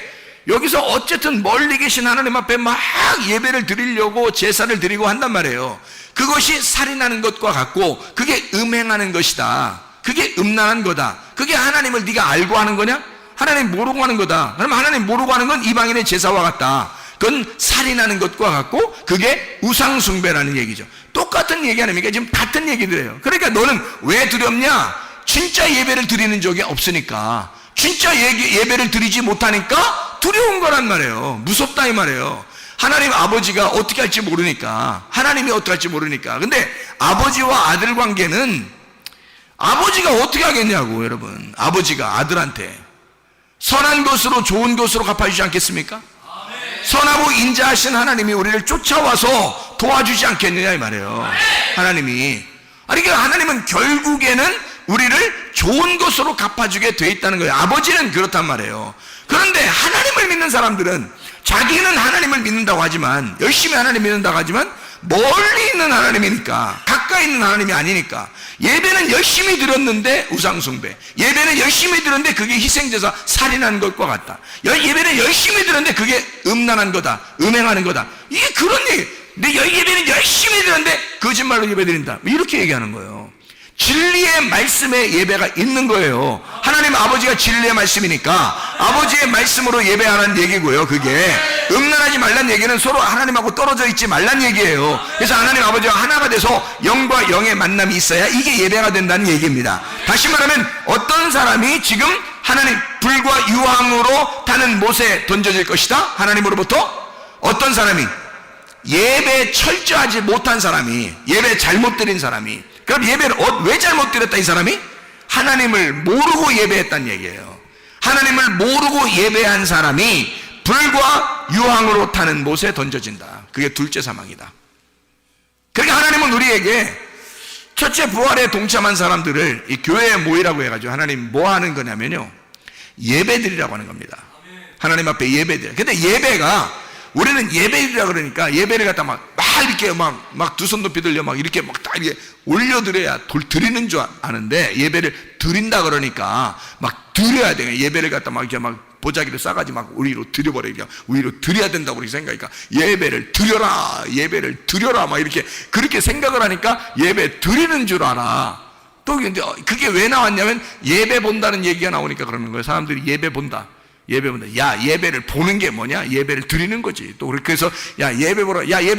여기서 어쨌든 멀리 계신 하나님 앞에 막 예배를 드리려고 제사를 드리고 한단 말이에요. 그것이 살인하는 것과 같고 그게 음행하는 것이다. 그게 음란한 거다. 그게 하나님을 네가 알고 하는 거냐? 하나님 모르고 하는 거다. 그럼 하나님 모르고 하는 건 이방인의 제사와 같다. 그건 살인하는 것과 같고 그게 우상숭배라는 얘기죠. 똑같은 얘기 아닙니까? 지금 같은 얘기들이에요. 그러니까 너는 왜 두렵냐? 진짜 예배를 드리는 적이 없으니까, 진짜 예배를 드리지 못하니까 두려운 거란 말이에요. 무섭다 이 말이에요. 하나님 아버지가 어떻게 할지 모르니까, 하나님이 어떻게 할지 모르니까. 근데 아버지와 아들 관계는 아버지가 어떻게 하겠냐고. 여러분, 아버지가 아들한테 선한 것으로 좋은 것으로 갚아주지 않겠습니까? 선하고 인자하신 하나님이 우리를 쫓아와서 도와주지 않겠느냐 이 말이에요. 하나님이. 그러니까 하나님은 결국에는 우리를 좋은 것으로 갚아주게 돼 있다는 거예요. 아버지는 그렇단 말이에요. 그런데 하나님을 믿는 사람들은 자기는 하나님을 믿는다고 하지만, 열심히 하나님 믿는다고 하지만 멀리 있는 하나님이니까, 가까이 있는 하나님이 아니니까, 예배는 열심히 드렸는데 우상숭배, 예배는 열심히 드렸는데 그게 희생제사 살인하는 것과 같다, 예배는 열심히 드렸는데 그게 음란한 거다, 음행하는 거다, 이게 그런 얘기. 내 예배는 열심히 드렸는데 거짓말로 예배 드린다, 이렇게 얘기하는 거예요. 진리의 말씀에 예배가 있는 거예요. 하나님 아버지가 진리의 말씀이니까 아버지의 말씀으로 예배하라는 얘기고요. 그게 음란하지 말란 얘기는 서로 하나님하고 떨어져 있지 말란 얘기예요. 그래서 하나님 아버지와 하나가 돼서 영과 영의 만남이 있어야 이게 예배가 된다는 얘기입니다. 다시 말하면 어떤 사람이 지금 하나님 불과 유황으로 타는 못에 던져질 것이다. 하나님으로부터 어떤 사람이 예배 철저하지 못한 사람이, 예배 잘못 드린 사람이, 그럼 예배를 왜 잘못 드렸다? 이 사람이 하나님을 모르고 예배했다는 얘기예요. 하나님을 모르고 예배한 사람이 불과 유황으로 타는 못에 던져진다. 그게 둘째 사망이다. 그러니까 하나님은 우리에게 첫째 부활에 동참한 사람들을 이 교회에 모이라고 해가지고 하나님 뭐 하는 거냐면요, 예배드리라고 하는 겁니다. 하나님 앞에 예배드려. 근데 예배가, 우리는 예배드리라 그러니까 예배를 갖다 막 이렇게 막 두 손 높이 들려 막 이렇게 막 딱 이렇게 올려드려야 드리는 줄 아는데, 예배를 드린다 그러니까 막 드려야 돼. 예배를 갖다 막 이렇게 막 보자기를 싸가지 막 우리로 드려버리니까 우리로 드려야 된다고 그렇게 생각하니까 예배를 드려라 막 이렇게 그렇게 생각을 하니까 예배 드리는 줄 알아. 또 근데 그게 왜 나왔냐면 예배 본다는 얘기가 나오니까 그러는 거예요. 사람들이 예배 본다. 야, 예배를 보는 게 뭐냐? 예배를 드리는 거지. 또 그래서 예배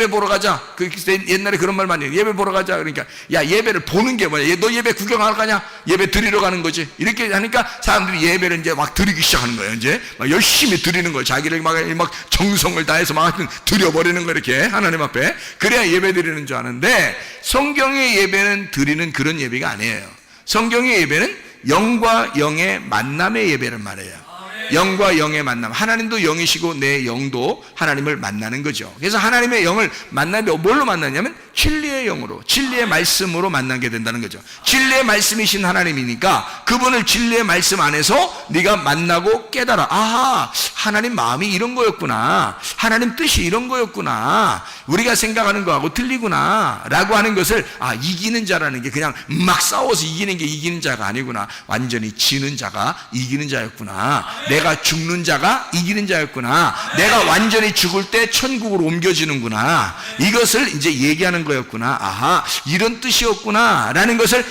보러 가자. 그 옛날에 그런 말 많이 해요. 예배 보러 가자. 그러니까 예배를 보는 게 뭐냐? 너 예배 구경할 거냐? 예배 드리러 가는 거지. 이렇게 하니까 사람들이 예배를 이제 막 드리기 시작하는 거예요. 이제 막 열심히 드리는 거예요. 자기를 막 정성을 다해서 막 드려버리는 거 이렇게 하나님 앞에. 그래야 예배 드리는 줄 아는데, 성경의 예배는 드리는 그런 예배가 아니에요. 성경의 예배는 영과 영의 만남의 예배를 말해요. 영과 영의 만남. 하나님도 영이시고 내 영도 하나님을 만나는 거죠. 그래서 하나님의 영을 만나면 뭘로 만나냐면 진리의 영으로, 진리의 말씀으로 만나게 된다는 거죠. 진리의 말씀이신 하나님이니까 그분을 진리의 말씀 안에서 네가 만나고 깨달아. 아하, 하나님 마음이 이런 거였구나, 하나님 뜻이 이런 거였구나, 우리가 생각하는 거하고 틀리구나 라고 하는 것을 이기는 자라는 게 그냥 막 싸워서 이기는 게 이기는 자가 아니구나, 완전히 지는 자가 이기는 자였구나, 내가 죽는 자가 이기는 자였구나, 내가 완전히 죽을 때 천국으로 옮겨지는구나, 이것을 이제 얘기하는 거였구나. 아하, 이런 뜻이었구나 라는 것을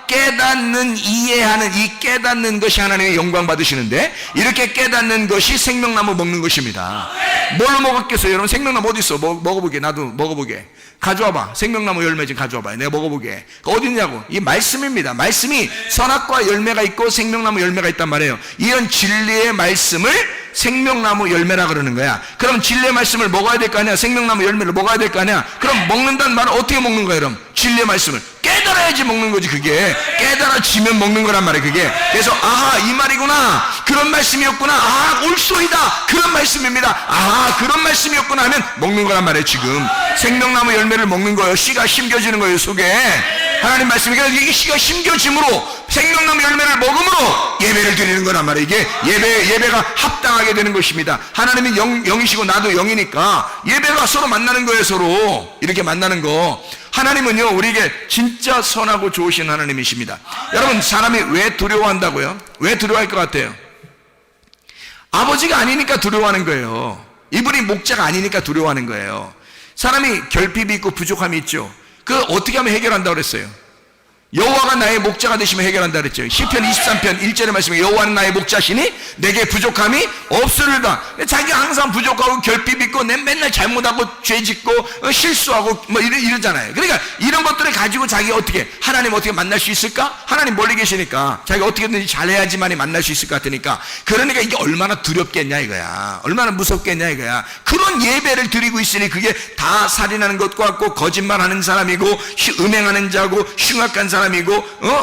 깨닫는, 이해하는, 이 깨닫는 것이 하나님의 영광 받으시는데, 이렇게 깨닫는 것이 생명나무 먹는 것입니다. 뭘로 먹었겠어요? 여러분, 생명나무 어디 있어? 먹어보게. 나도 먹어보게. 가져와봐. 생명나무 열매 좀 가져와봐. 내가 먹어보게. 어디 있냐고. 이 말씀입니다. 말씀이 선악과 열매가 있고 생명나무 열매가 있단 말이에요. 이런 진리의 말씀을 생명나무 열매라 그러는 거야. 그럼 진리의 말씀을 먹어야 될 거 아니야? 생명나무 열매를 먹어야 될 거 아니야? 그럼 먹는다는 말은 어떻게 먹는 거야? 그럼 진리의 말씀을 깨달아야지 먹는 거지. 그게 깨달아지면 먹는 거란 말이에요. 그게. 그래서 아하, 이 말이구나, 그런 말씀이었구나, 아, 올소이다, 그런 말씀입니다, 아하, 그런 말씀이었구나 하면 먹는 거란 말이에요. 지금 생명나무 열매를 먹는 거예요. 씨가 심겨지는 거예요, 속에. 하나님 말씀이, 이게 씨가 심겨짐으로 생명나무 열매를 먹음으로 예배를 드리는 거란 말이에요. 이게 예배가 합당하게 되는 것입니다. 하나님이 영이시고 나도 영이니까 예배가 서로 만나는 거예요. 서로 이렇게 만나는 거. 하나님은요, 우리에게 진짜 선하고 좋으신 하나님이십니다. 여러분, 사람이 왜 두려워한다고요? 왜 두려워할 것 같아요? 아버지가 아니니까 두려워하는 거예요. 이분이 목자가 아니니까 두려워하는 거예요. 사람이 결핍이 있고 부족함이 있죠. 그 어떻게 하면 해결한다고 그랬어요? 여호와가 나의 목자가 되시면 해결한다 그랬죠. 시편 23편 1절의 말씀에 여호와는 나의 목자시니 내게 부족함이 없으리로다. 자기가 항상 부족하고 결핍 있고 맨날 잘못하고 죄짓고 실수하고 뭐 이러잖아요. 그러니까 이런 것들을 가지고 자기가 어떻게, 하나님 어떻게 만날 수 있을까? 하나님 멀리 계시니까 자기가 어떻게든지 잘해야지만이 만날 수 있을 것 같으니까. 그러니까 이게 얼마나 두렵겠냐 이거야. 얼마나 무섭겠냐 이거야. 그런 예배를 드리고 있으니 그게 다 살인하는 것과 같고, 거짓말하는 사람이고, 음행하는 자고, 흉악한 사람이고,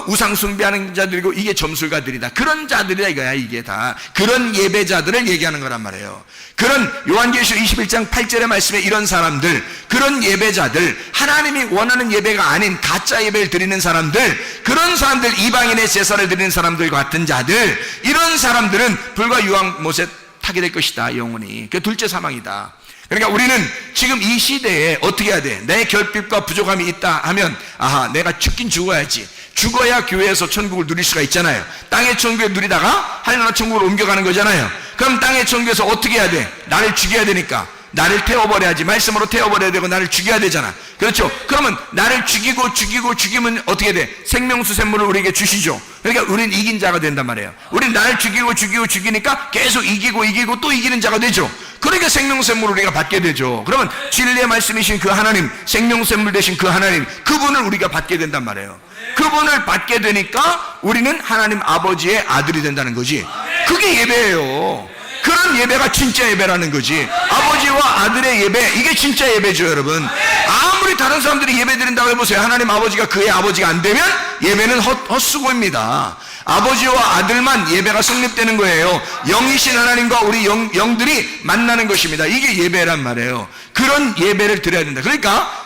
우상 숭배하는 자들이고, 이게 점술가들이다. 그런 자들이다 이거야. 이게 다 그런 예배자들을 얘기하는 거란 말이에요. 그런 요한계시록 21장 8절의 말씀에 이런 사람들, 그런 예배자들, 하나님이 원하는 예배가 아닌 가짜 예배를 드리는 사람들, 그런 사람들, 이방인의 제사를 드리는 사람들 같은 자들, 이런 사람들은 불과 유황못에 타게 될 것이다, 영원히. 그 둘째 사망이다. 그러니까 우리는 지금 이 시대에 어떻게 해야 돼? 내 결핍과 부족함이 있다 하면, 아하, 내가 죽긴 죽어야지. 죽어야 교회에서 천국을 누릴 수가 있잖아요. 땅의 천국을 누리다가 하늘나라 천국으로 옮겨가는 거잖아요. 그럼 땅의 천국에서 어떻게 해야 돼? 나를 죽여야 되니까 나를 태워버려야지. 말씀으로 태워버려야 되고 나를 죽여야 되잖아. 그렇죠? 그러면 나를 죽이면 어떻게 돼? 생명수 샘물을 우리에게 주시죠. 그러니까 우리는 이긴 자가 된단 말이에요. 우리는 나를 죽이니까 계속 이기고 또 이기는 자가 되죠. 그러니까 생명수 샘물을 우리가 받게 되죠. 그러면 진리의 말씀이신 그 하나님, 생명수 샘물 되신 그 하나님, 그분을 우리가 받게 된단 말이에요. 그분을 받게 되니까 우리는 하나님 아버지의 아들이 된다는 거지. 그게 예배예요. 그런 예배가 진짜 예배라는 거지. 아버지와 아들의 예배, 이게 진짜 예배죠, 여러분. 아무리 다른 사람들이 예배 드린다고 해보세요. 하나님 아버지가 그의 아버지가 안 되면 예배는 헛수고입니다. 아버지와 아들만 예배가 성립되는 거예요. 영이신 하나님과 우리 영들이 만나는 것입니다. 이게 예배란 말이에요. 그런 예배를 드려야 된다. 그러니까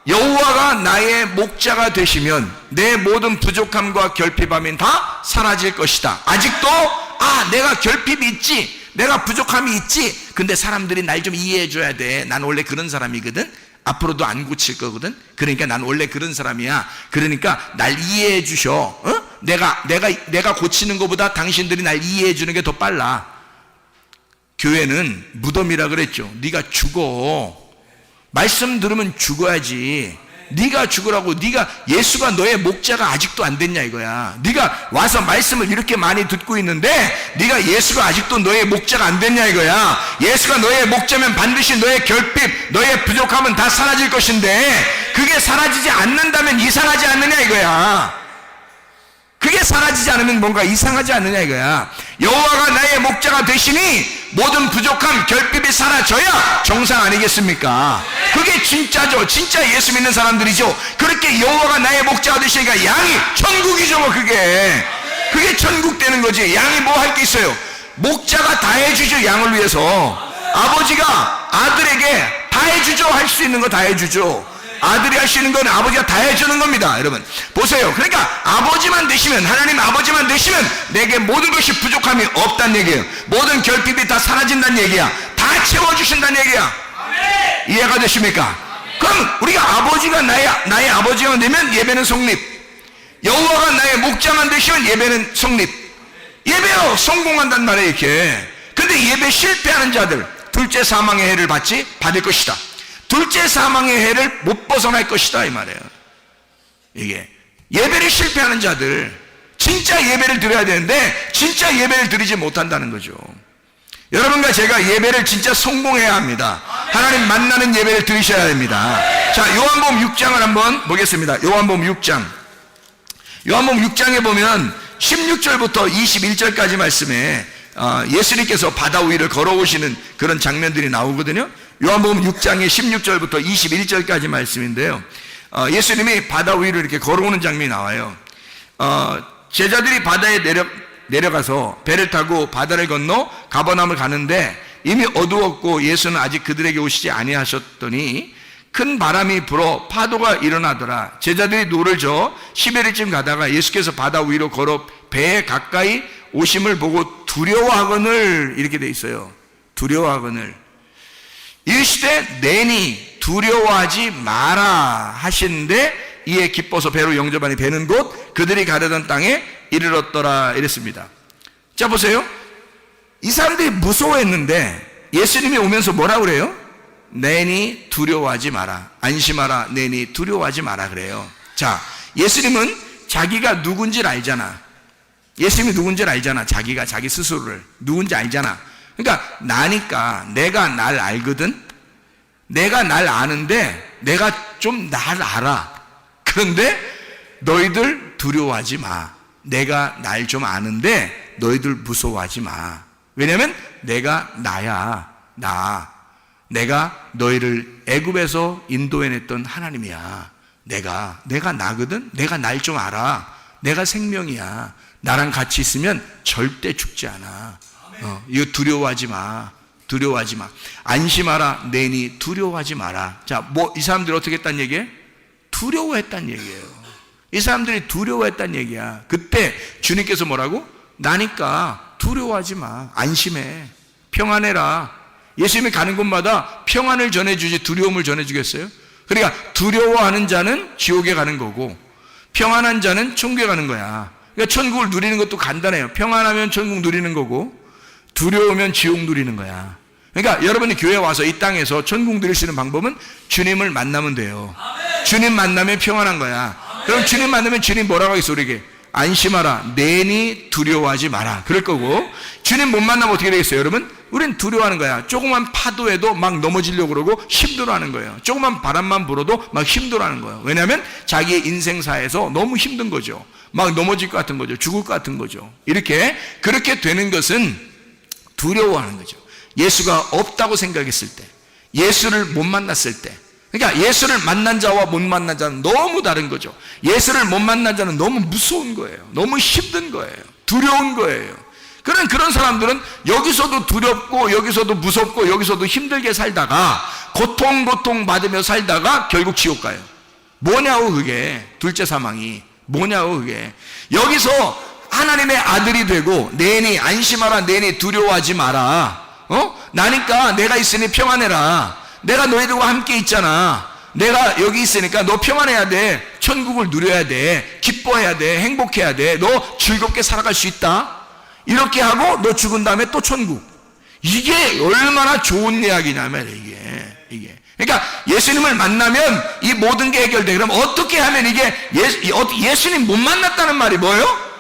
여호와가 나의 목자가 되시면 내 모든 부족함과 결핍함이 다 사라질 것이다. 아직도 내가 결핍이 있지, 내가 부족함이 있지, 근데 사람들이 날 좀 이해해 줘야 돼. 난 원래 그런 사람이거든. 앞으로도 안 고칠 거거든. 그러니까 난 원래 그런 사람이야. 그러니까 날 이해해 주셔. 내가 고치는 것보다 당신들이 날 이해해 주는 게 더 빨라. 교회는 무덤이라 그랬죠. 네가 죽어. 말씀 들으면 죽어야지. 네가 죽으라고. 예수가 너의 목자가 아직도 안 됐냐 이거야. 네가 와서 말씀을 이렇게 많이 듣고 있는데 네가 예수가 아직도 너의 목자가 안 됐냐 이거야. 예수가 너의 목자면 반드시 너의 결핍, 너의 부족함은 다 사라질 것인데 그게 사라지지 않는다면 이상하지 않느냐 이거야. 그게 사라지지 않으면 뭔가 이상하지 않느냐 이거야. 여호와가 나의 목자가 되시니 모든 부족함, 결핍이 사라져야 정상 아니겠습니까? 그게 진짜죠. 진짜 예수 믿는 사람들이죠. 그렇게 여호와가 나의 목자가 되시니까 양이 천국이죠. 뭐 그게 천국 되는 거지. 양이 뭐 할 게 있어요? 목자가 다 해주죠. 양을 위해서. 아버지가 아들에게 다 해주죠. 할 수 있는 거 다 해주죠. 아들이 할 수 있는 건 아버지가 다 해주는 겁니다. 여러분 보세요. 그러니까 아버지만 되시면, 하나님 아버지만 되시면 내게 모든 것이 부족함이 없다는 얘기예요. 모든 결핍이 다 사라진다는 얘기야. 다 채워주신다는 얘기야. 이해가 되십니까? 그럼 우리가 아버지가 나의 아버지가 되면 예배는 성립, 여호와가 나의 목자만 되시면 예배는 성립. 예배로 성공한단 말이에요. 이렇게. 근데 예배 실패하는 자들 둘째 사망의 해를 받을 것이다. 둘째 사망의 해를 못 벗어날 것이다 이 말이에요. 이게 예배를 실패하는 자들, 진짜 예배를 드려야 되는데 진짜 예배를 드리지 못한다는 거죠. 여러분과 제가 예배를 진짜 성공해야 합니다. 하나님 만나는 예배를 드리셔야 됩니다. 자, 요한복음 6장을 한번 보겠습니다. 요한복음 6장. 요한복음 6장에 보면 16절부터 21절까지 말씀에 예수님께서 바다 위를 걸어오시는 그런 장면들이 나오거든요. 요한복음 6장의 16절부터 21절까지 말씀인데요. 예수님이 바다 위로 이렇게 걸어오는 장면이 나와요. 제자들이 바다에 내려가서 배를 타고 바다를 건너 가버나움을 가는데 이미 어두웠고 예수는 아직 그들에게 오시지 아니하셨더니 큰 바람이 불어 파도가 일어나더라. 제자들이 노를 저 11일쯤 가다가 예수께서 바다 위로 걸어 배에 가까이 오심을 보고 두려워하거늘, 이렇게 돼 있어요. 두려워하거늘. 이르시되 내니 두려워하지 마라 하시는데 이에 기뻐서 배로 영접하니 배는 곧 그들이 가려던 땅에 이르렀더라 이랬습니다. 자 보세요. 이 사람들이 무서워했는데 예수님이 오면서 뭐라 그래요? 내니 두려워하지 마라, 안심하라, 내니 두려워하지 마라 그래요. 자, 예수님은 자기가 누군지를 알잖아. 예수님이 누군지를 알잖아. 자기가 자기 스스로를 누군지 알잖아. 그러니까 나니까, 내가 날 알거든. 내가 날 아는데 내가 좀 날 알아. 그런데 너희들 두려워하지 마. 내가 날 좀 아는데 너희들 무서워하지 마. 왜냐면 내가 나야. 내가 너희를 애굽에서 인도해냈던 하나님이야. 내가 나거든. 내가 날 좀 알아. 내가 생명이야. 나랑 같이 있으면 절대 죽지 않아. 이거 두려워하지 마. 안심하라, 내니 두려워하지 마라. 자, 이 사람들이 어떻게 했단 얘기예요? 두려워했단 얘기예요. 이 사람들이 두려워했단 얘기야. 그때 주님께서 뭐라고? 나니까 두려워하지 마. 안심해. 평안해라. 예수님이 가는 곳마다 평안을 전해주지 두려움을 전해주겠어요? 그러니까 두려워하는 자는 지옥에 가는 거고 평안한 자는 천국에 가는 거야. 그러니까 천국을 누리는 것도 간단해요. 평안하면 천국 누리는 거고 두려우면 지옥 누리는 거야. 그러니까 여러분이 교회 와서 이 땅에서 천국 누릴 수 있는 방법은 주님을 만나면 돼요. 주님 만나면 평안한 거야. 그럼 주님 만나면 주님 뭐라고 하겠어 우리에게? 안심하라, 내니 두려워하지 마라 그럴 거고, 주님 못 만나면 어떻게 되겠어요 여러분? 우린 두려워하는 거야. 조그만 파도에도 막 넘어지려고 그러고 힘들어하는 거예요. 조그만 바람만 불어도 막 힘들어하는 거예요. 왜냐하면 자기의 인생사에서 너무 힘든 거죠. 막 넘어질 것 같은 거죠. 죽을 것 같은 거죠. 그렇게 되는 것은 두려워하는 거죠. 예수가 없다고 생각했을 때, 예수를 못 만났을 때, 그러니까 예수를 만난 자와 못 만난 자는 너무 다른 거죠. 예수를 못 만난 자는 너무 무서운 거예요. 너무 힘든 거예요. 두려운 거예요. 그런 사람들은 여기서도 두렵고 여기서도 무섭고 여기서도 힘들게 살다가 고통 받으며 살다가 결국 지옥 가요. 뭐냐고 그게. 둘째 사망이 뭐냐고 그게. 여기서 하나님의 아들이 되고 내니 안심하라, 내니 두려워하지 마라, 나니까 내가 있으니 평안해라, 내가 너희들과 함께 있잖아, 내가 여기 있으니까 너 평안해야 돼, 천국을 누려야 돼, 기뻐해야 돼, 행복해야 돼, 너 즐겁게 살아갈 수 있다, 이렇게 하고 너 죽은 다음에 또 천국. 이게 얼마나 좋은 이야기냐면 이게 그러니까 예수님을 만나면 이 모든 게 해결돼. 그럼 어떻게 하면 이게 예수님 못 만났다는 말이 뭐예요?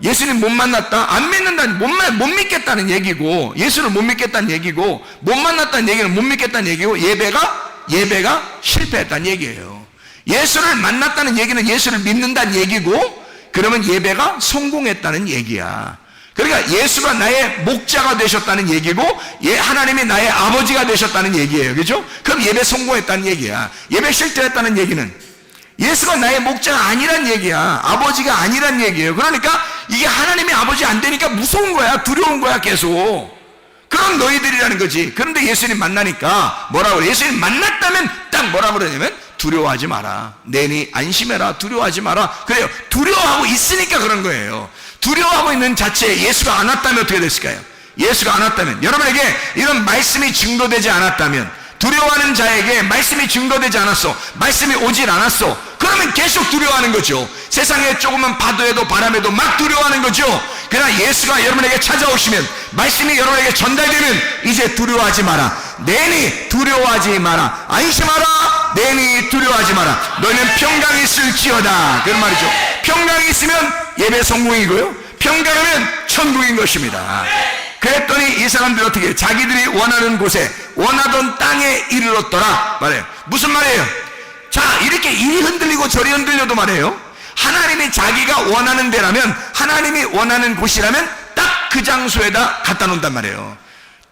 예수님 못 만났다, 안 믿는다는, 못 믿겠다는 얘기고, 예수를 못 믿겠다는 얘기고, 못 만났다는 얘기는 못 믿겠다는 얘기고, 예배가 실패했다는 얘기예요. 예수를 만났다는 얘기는 예수를 믿는다는 얘기고, 그러면 예배가 성공했다는 얘기야. 그러니까 예수가 나의 목자가 되셨다는 얘기고, 하나님이 나의 아버지가 되셨다는 얘기예요. 그죠? 그럼 예배 성공했다는 얘기야. 예배 실패했다는 얘기는 예수가 나의 목자가 아니란 얘기야. 아버지가 아니란 얘기예요. 그러니까 이게 하나님의 아버지 안 되니까 무서운 거야, 두려운 거야 계속. 그런 너희들이라는 거지. 그런데 예수님 만나니까 뭐라고 그래? 예수님 만났다면 딱 뭐라고 그러냐면 두려워하지 마라, 내니 안심해라, 두려워하지 마라. 그래요. 두려워하고 있으니까 그런 거예요. 두려워하고 있는 자체에 예수가 안 왔다면 어떻게 됐을까요? 예수가 안 왔다면, 여러분에게 이런 말씀이 증거되지 않았다면, 두려워하는 자에게 말씀이 증거되지 않았어, 말씀이 오질 않았어, 그러면 계속 두려워하는 거죠. 세상에 조금만 파도에도 바람에도 막 두려워하는 거죠. 그러나 예수가 여러분에게 찾아오시면, 말씀이 여러분에게 전달되면 이제 두려워하지 마라, 내니 두려워하지 마라, 안심하라, 내니 두려워하지 마라, 너희는 평강이 있을지어다. 그런 말이죠. 평강이 있으면 예배 성공이고요, 평강하면 천국인 것입니다. 그랬더니 이 사람들이 어떻게 해요? 자기들이 원하는 곳에, 원하던 땅에 이르렀더라 말해요. 무슨 말이에요? 자, 이렇게 이리 흔들리고 저리 흔들려도 말이에요, 하나님이 자기가 원하는 데라면, 하나님이 원하는 곳이라면 딱 그 장소에다 갖다 놓는단 말이에요.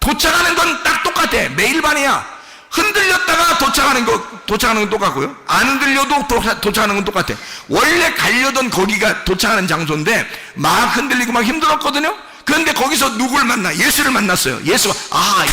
도착하는 건 딱 똑같아. 매일 반이야. 흔들렸다가 도착하는 건 똑같고요, 안 흔들려도 도착하는 건 똑같아. 원래 가려던 거기가 도착하는 장소인데 막 흔들리고 막 힘들었거든요. 그런데 거기서 누굴 만나? 예수를 만났어요. 예수가,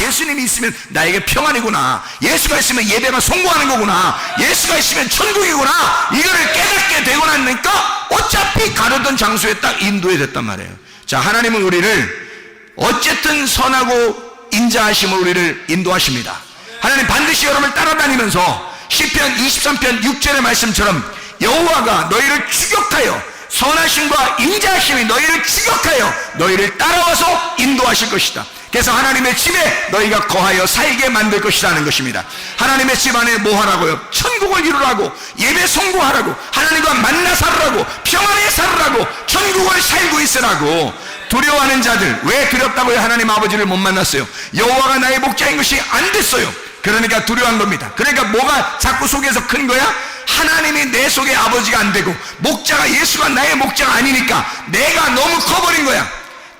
예수님이 있으면 나에게 평안이구나, 예수가 있으면 예배가 성공하는 거구나, 예수가 있으면 천국이구나, 이거를 깨닫게 되고 나니까 어차피 가려던 장소에 딱 인도해 됐단 말이에요. 자, 하나님은 우리를 어쨌든 선하고 인자하심으로 우리를 인도하십니다. 하나님 반드시 여러분을 따라다니면서 시편 23편 6절의 말씀처럼 여호와가 너희를 추격하여, 선하심과 인자하심이 너희를 추격하여 너희를 따라와서 인도하실 것이다. 그래서 하나님의 집에 너희가 거하여 살게 만들 것이라는 것입니다. 하나님의 집 안에 뭐 하라고요? 천국을 이루라고, 예배 성공하라고, 하나님과 만나 살으라고, 평안에 살으라고, 천국을 살고 있으라고. 두려워하는 자들, 왜 두렵다고요? 하나님 아버지를 못 만났어요. 여호와가 나의 목자인 것이 안 됐어요. 그러니까 두려워한 겁니다. 그러니까 뭐가 자꾸 속에서 큰 거야? 하나님이 내 속에 아버지가 안 되고, 목자가 예수가 나의 목자가 아니니까 내가 너무 커버린 거야.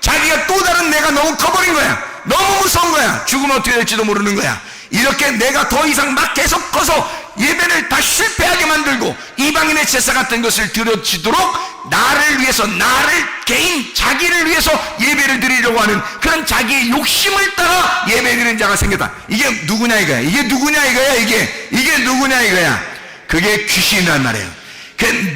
자기가 또 다른 내가 너무 커버린 거야. 너무 무서운 거야. 죽으면 어떻게 될지도 모르는 거야. 이렇게 내가 더 이상 막 계속 커서 예배를 다 실패하게 만들고 이방인의 제사 같은 것을 드려지도록 나를 위해서, 나를 개인 자기를 위해서 예배를 드리려고 하는 그런 자기의 욕심을 따라 예배 드리는 자가 생겼다. 이게 누구냐 이거야. 이게 누구냐 이거야. 이게 누구냐 이거야. 그게 귀신이란 말이에요.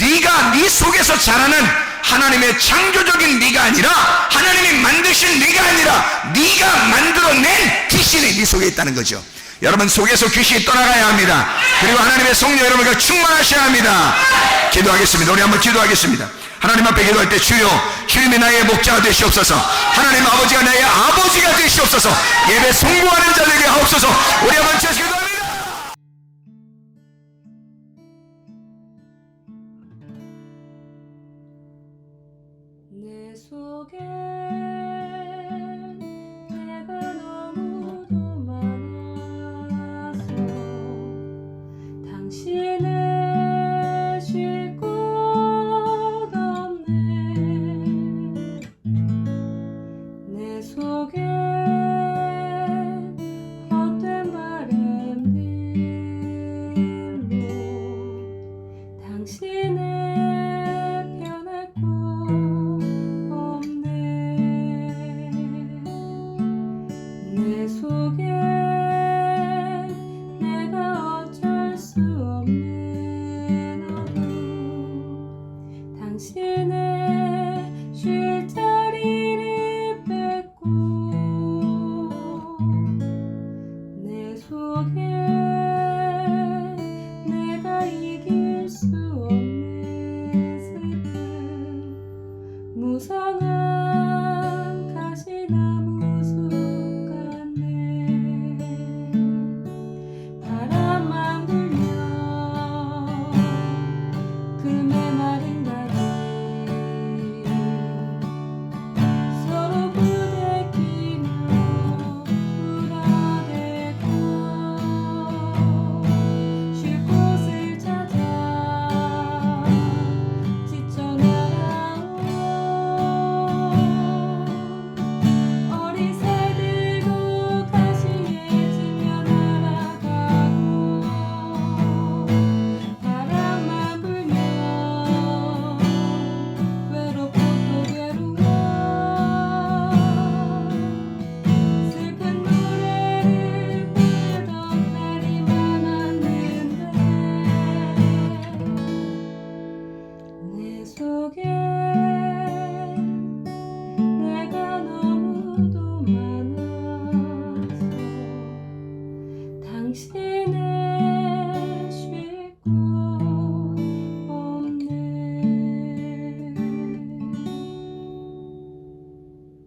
네가 네 속에서 자라는 하나님의 창조적인 네가 아니라, 하나님이 만드신 네가 아니라 네가 만들어낸 귀신이 네 속에 있다는 거죠. 여러분 속에서 귀신이 떠나가야 합니다. 그리고 하나님의 성령 여러분과 충만하셔야 합니다. 기도하겠습니다. 우리 한번 기도하겠습니다. 하나님 앞에 기도할 때 주여 주님이 나의 목자가 되시옵소서. 하나님 아버지가 나의 아버지가 되시옵소서. 예배 성공하는 자 되게 하옵소서. 우리 한번 주여 기도합니다. 내 속에 내가 너무도 많아서 당신을 쉴 곳 없네. 내 속에